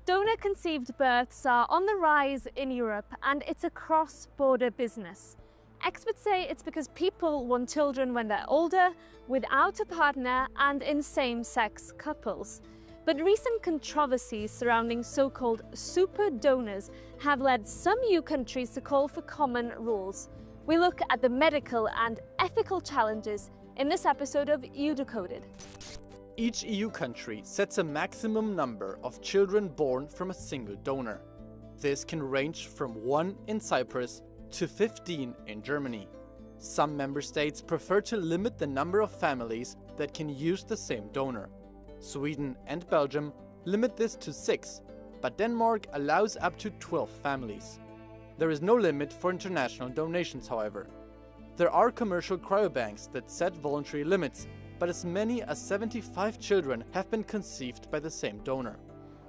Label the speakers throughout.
Speaker 1: Donor-conceived births are on the rise in Europe, and it's a cross-border business. Experts say it's because people want children when they're older, without a partner, and in same-sex couples. But recent controversies surrounding so-called super donors have led some EU countries to call for common rules. We look at the medical and ethical challenges in this episode of EU Decoded.
Speaker 2: Each EU country sets a maximum number of children born from a single donor. This can range from 1 in Cyprus to 15 in Germany. Some member states prefer to limit the number of families that can use the same donor. Sweden and Belgium limit this to 6, but Denmark allows up to 12 families. There is no limit for international donations, however. There are commercial cryobanks that set voluntary limits, but as many as 75 children have been conceived by the same donor.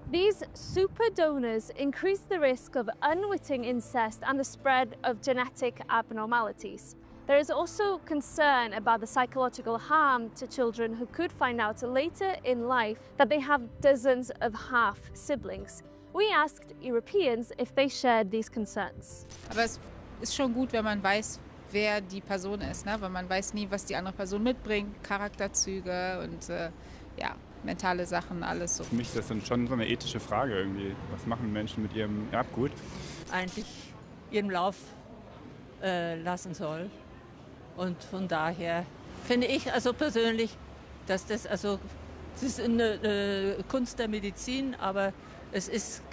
Speaker 1: These super donors increase the risk of unwitting incest and the spread of genetic abnormalities. There is also concern about the psychological harm to children who could find out later in life that they have dozens of half-siblings. We asked Europeans if they shared these concerns.
Speaker 3: Aber es ist schon gut, wenn man weiß, wer die Person ist, ne? Weil man weiß nie, was die andere Person mitbringt, Charakterzüge und ja, mentale Sachen, alles so.
Speaker 4: Für mich ist das dann schon so eine ethische Frage irgendwie. Was machen Menschen mit ihrem Erbgut?
Speaker 5: Eigentlich ihren Lauf lassen soll. Und von daher finde ich also persönlich, dass das ist eine Kunst der Medizin, aber es ist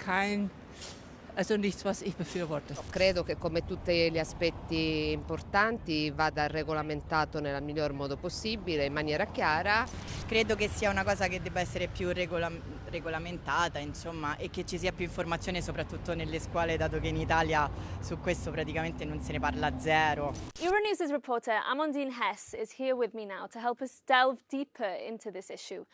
Speaker 5: nichts, was ich befürworte.
Speaker 6: Credo che come tutti gli aspetti importanti vada regolamentato nel miglior modo possibile, in maniera chiara.
Speaker 7: Credo che sia una cosa che debba essere più regolamentata, insomma, e che ci sia più informazione soprattutto nelle scuole, dato che in Italia su questo praticamente non se ne parla zero.
Speaker 1: Euronews' reporter Amandine Hess is here with me now to help us delve deeper into this issue.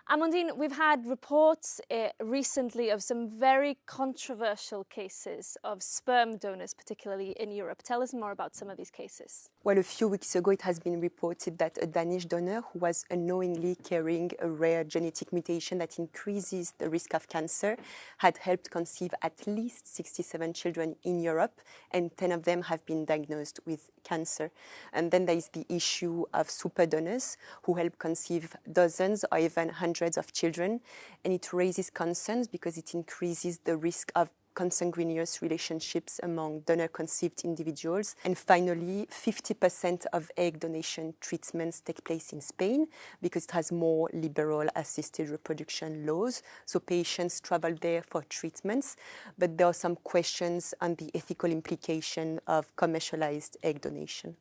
Speaker 1: Amandine, we've had reports recently of some very controversial cases of sperm donors, particularly in Europe. Tell us more about some of these cases.
Speaker 8: Well, a few weeks ago, it has been reported that a Danish donor who was unknowingly carrying a rare genetic mutation that increases the risk of cancer had helped conceive at least 67 children in Europe, and 10 of them have been diagnosed with cancer. And then there is the issue of super donors who help conceive dozens or even hundreds of children, and it raises concerns because it increases the risk of consanguineous relationships among donor-conceived individuals. And finally, 50% of egg donation treatments take place in Spain because it has more liberal assisted reproduction laws. So patients travel there for treatments, but there are some questions on the ethical implication of commercialized egg donation.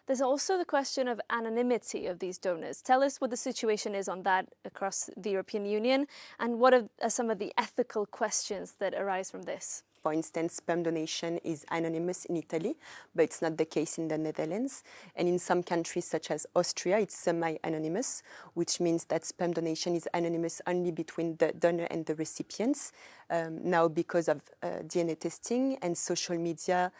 Speaker 1: There's also the question of anonymity of these donors. Tell us what the situation is on that across the European Union, and what are some of the ethical questions that arise from this?
Speaker 8: For instance, sperm donation is anonymous in Italy, but it's not the case in the Netherlands. And in some countries, such as Austria, it's semi-anonymous, which means that sperm donation is anonymous only between the donor and the recipients. Now, because of DNA testing and social media,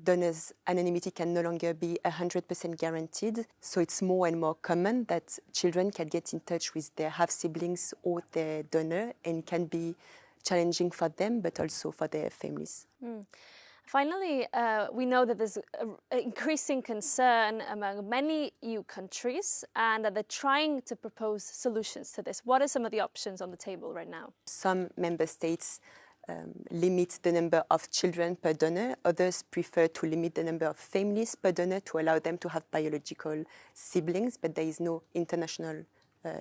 Speaker 8: donors' anonymity can no longer be 100% guaranteed. So it's more and more common that children can get in touch with their half-siblings or their donor, and it can be challenging for them, but also for their families.
Speaker 1: Finally, we know that there's increasing concern among many EU countries and that they're trying to propose solutions to this. What are some of the options on the table right now?
Speaker 8: Some member states limit the number of children per donor. Others prefer to limit the number of families per donor to allow them to have biological siblings, but there is no international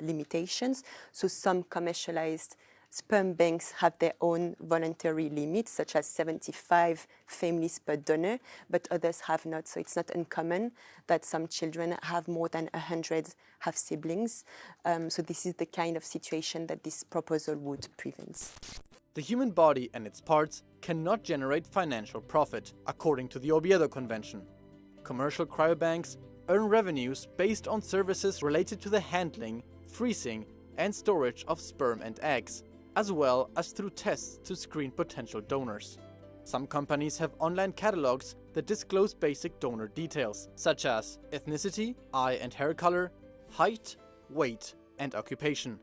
Speaker 8: limitations. So some commercialized sperm banks have their own voluntary limits, such as 75 families per donor, but others have not. So it's not uncommon that some children have more than 100 half-siblings. So this is the kind of situation that this proposal would prevent.
Speaker 2: The human body and its parts cannot generate financial profit, according to the Oviedo Convention. Commercial cryobanks earn revenues based on services related to the handling, freezing, and storage of sperm and eggs. as well as through tests to screen potential donors. Some companies have online catalogs that disclose basic donor details, such as ethnicity, eye and hair color, height, weight, and occupation.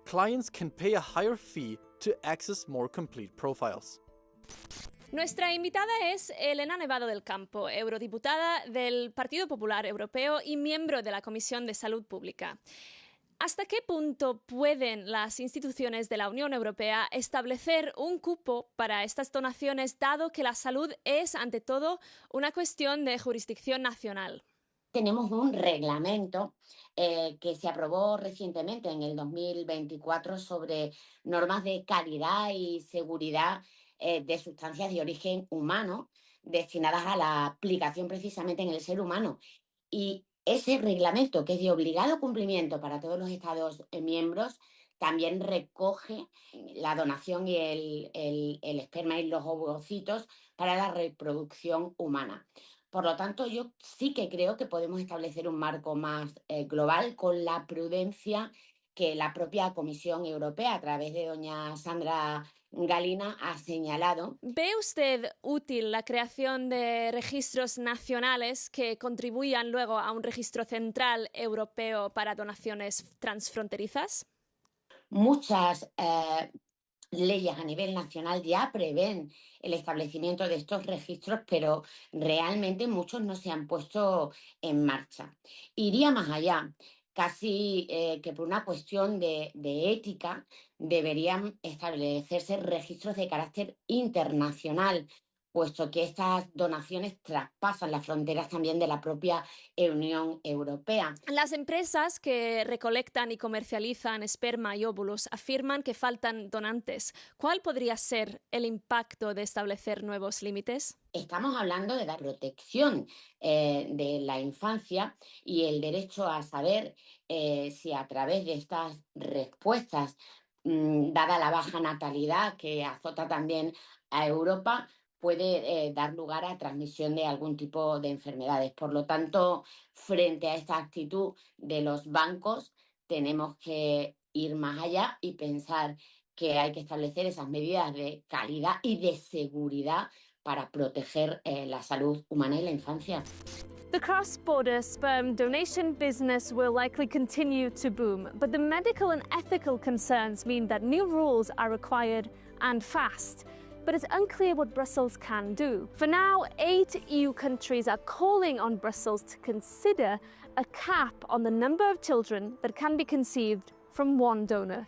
Speaker 2: Clients can pay a higher fee to access more complete profiles.
Speaker 1: Nuestra invitada es Elena Nevado del Campo, eurodiputada del Partido Popular Europeo y miembro de la Comisión de Salud Pública. ¿Hasta qué punto pueden las instituciones de la Unión Europea establecer un cupo para estas donaciones, dado que la salud es, ante todo, una cuestión de jurisdicción nacional?
Speaker 9: Tenemos un reglamento que se aprobó recientemente en el 2024 sobre normas de calidad y seguridad de sustancias de origen humano destinadas a la aplicación precisamente en el ser humano. Y ese reglamento, que es de obligado cumplimiento para todos los Estados miembros, también recoge la donación y el esperma y los ovocitos para la reproducción humana. Por lo tanto, yo sí que creo que podemos establecer un marco más global con la prudencia que la propia Comisión Europea, a través de doña Sandra Galina, ha señalado.
Speaker 1: ¿Ve usted útil la creación de registros nacionales que contribuyan luego a un registro central europeo para donaciones transfronterizas?
Speaker 9: Muchas leyes a nivel nacional ya prevén el establecimiento de estos registros, pero realmente muchos no se han puesto en marcha. Iría más allá. Casi que por una cuestión de ética deberían establecerse registros de carácter internacional, puesto que estas donaciones traspasan las fronteras también de la propia Unión Europea.
Speaker 1: Las empresas que recolectan y comercializan esperma y óvulos afirman que faltan donantes. ¿Cuál podría ser el impacto de establecer nuevos límites?
Speaker 9: Estamos hablando de la protección de la infancia y el derecho a saber si a través de estas respuestas, dada la baja natalidad que azota también a Europa, puede dar lugar a transmisión de algún tipo de enfermedades. Por lo tanto, frente a esta actitud de los bancos, tenemos que ir más allá y pensar que hay que establecer esas medidas de calidad y de seguridad para proteger la salud humana y la infancia.
Speaker 1: The cross-border sperm donation business will likely continue to boom, but the medical and ethical concerns mean that new rules are required and fast. But it's unclear what Brussels can do. For now, 8 EU countries are calling on Brussels to consider a cap on the number of children that can be conceived from one donor